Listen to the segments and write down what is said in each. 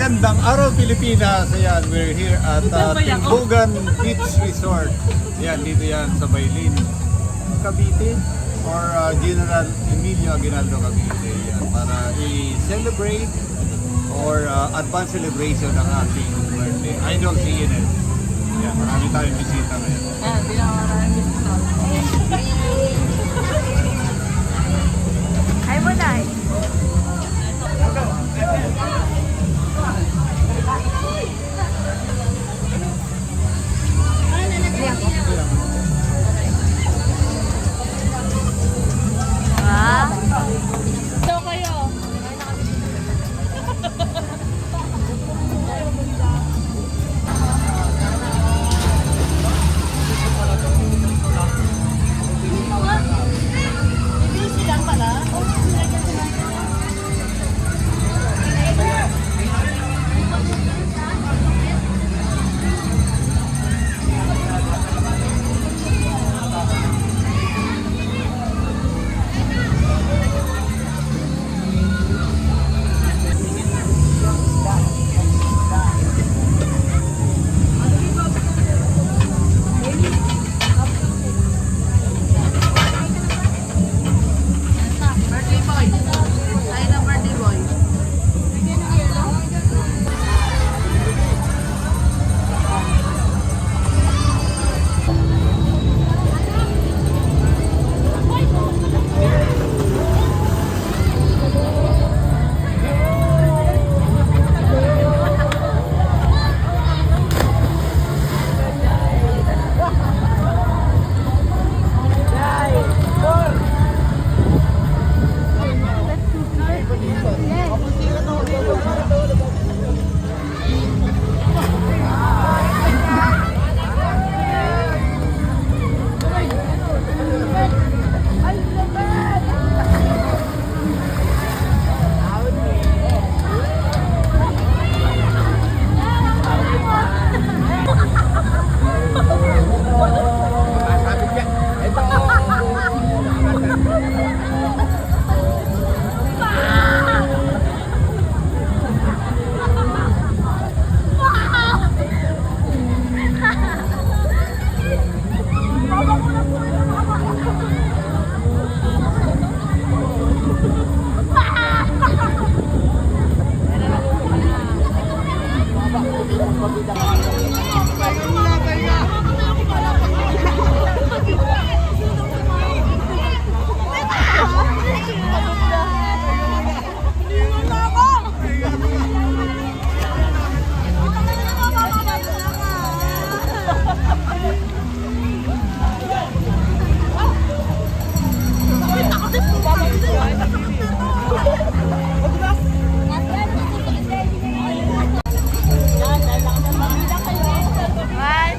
Magandang Araw, Pilipinas. Ayan, we're here at Timbugan Beach Resort. Ayan, dito yan sa Bailen, Cavite or General Emilio Aguinaldo Cavite. Ayan, para i-celebrate or advance celebration ng aking birthday. Idol si Ines. Ayan, marami tayong bisita ngayon. Ayan, pinakamarami bisita. Hi mo, Nay. So kayo. Busy lang pala. Birthday boy. Tayo na birthday boy. One,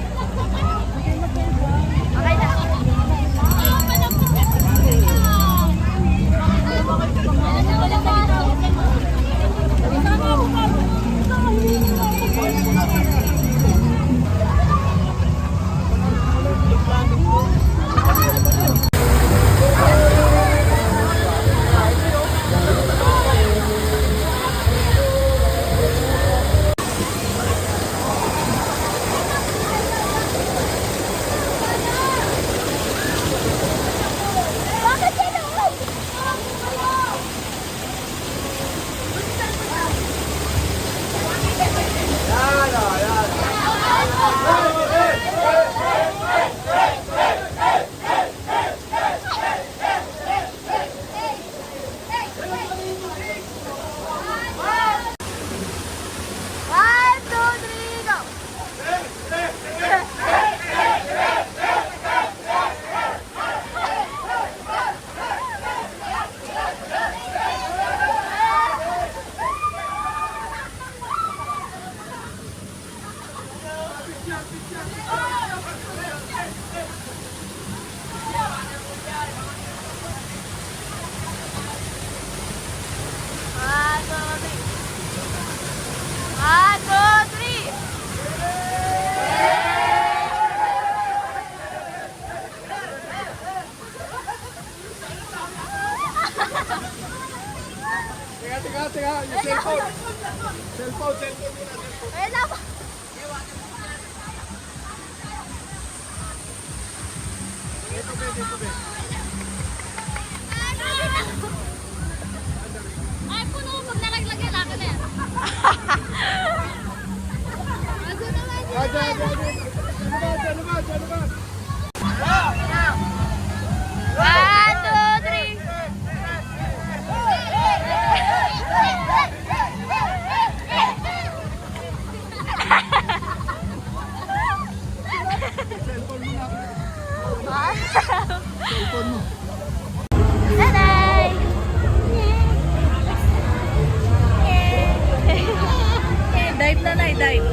Ayan na. Ay, puno. Pag nalaglagyan ako na yan. Ako naman yun. One, two, three. Nanay! Dive na, Nay, dive.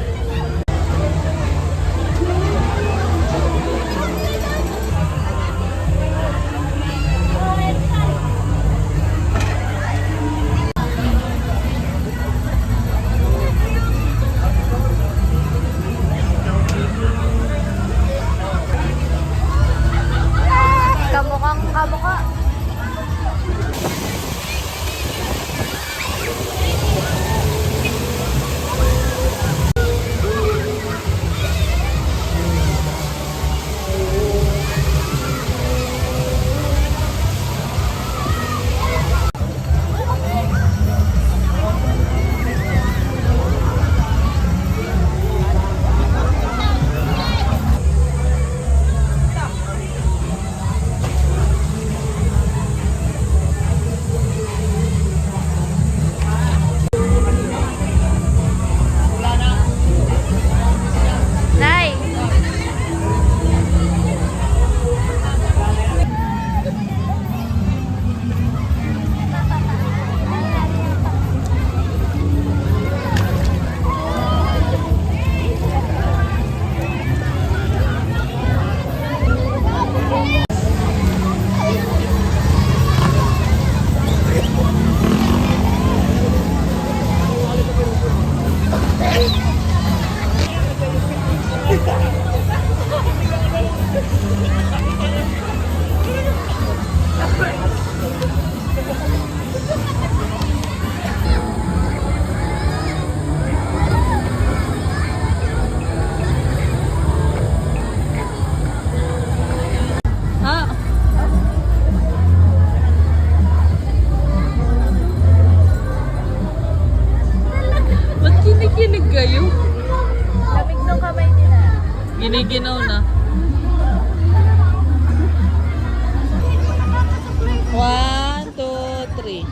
Kamukhang kamukha. Nay! Ah. Ba't kinikinig kayo? Lamig ng kamay nila. Giniginaw na. 1, 2, 3.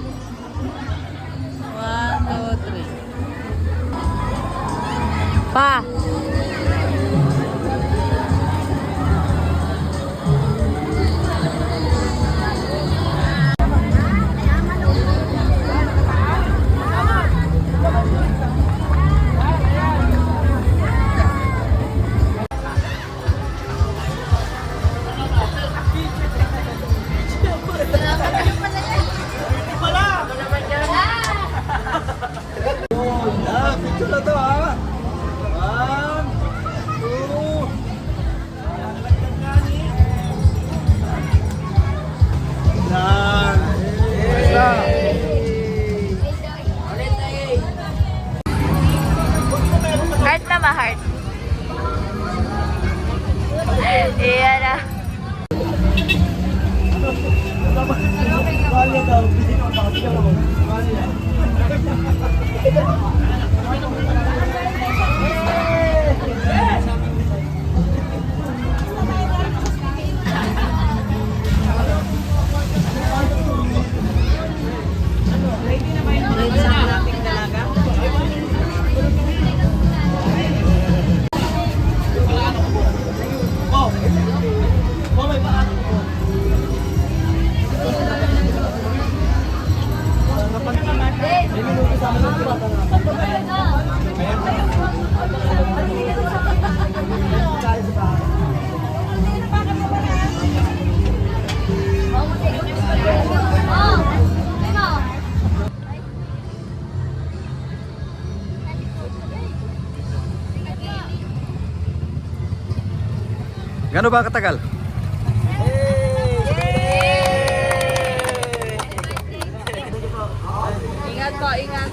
1, 2, 3. Pa! Picture na to ha. 1, 2. Yan. Isa. Heart na ma-heart. Iyan na. Bali daw. Bali yan. Gano'n ba katagal? Ingat po, ingat.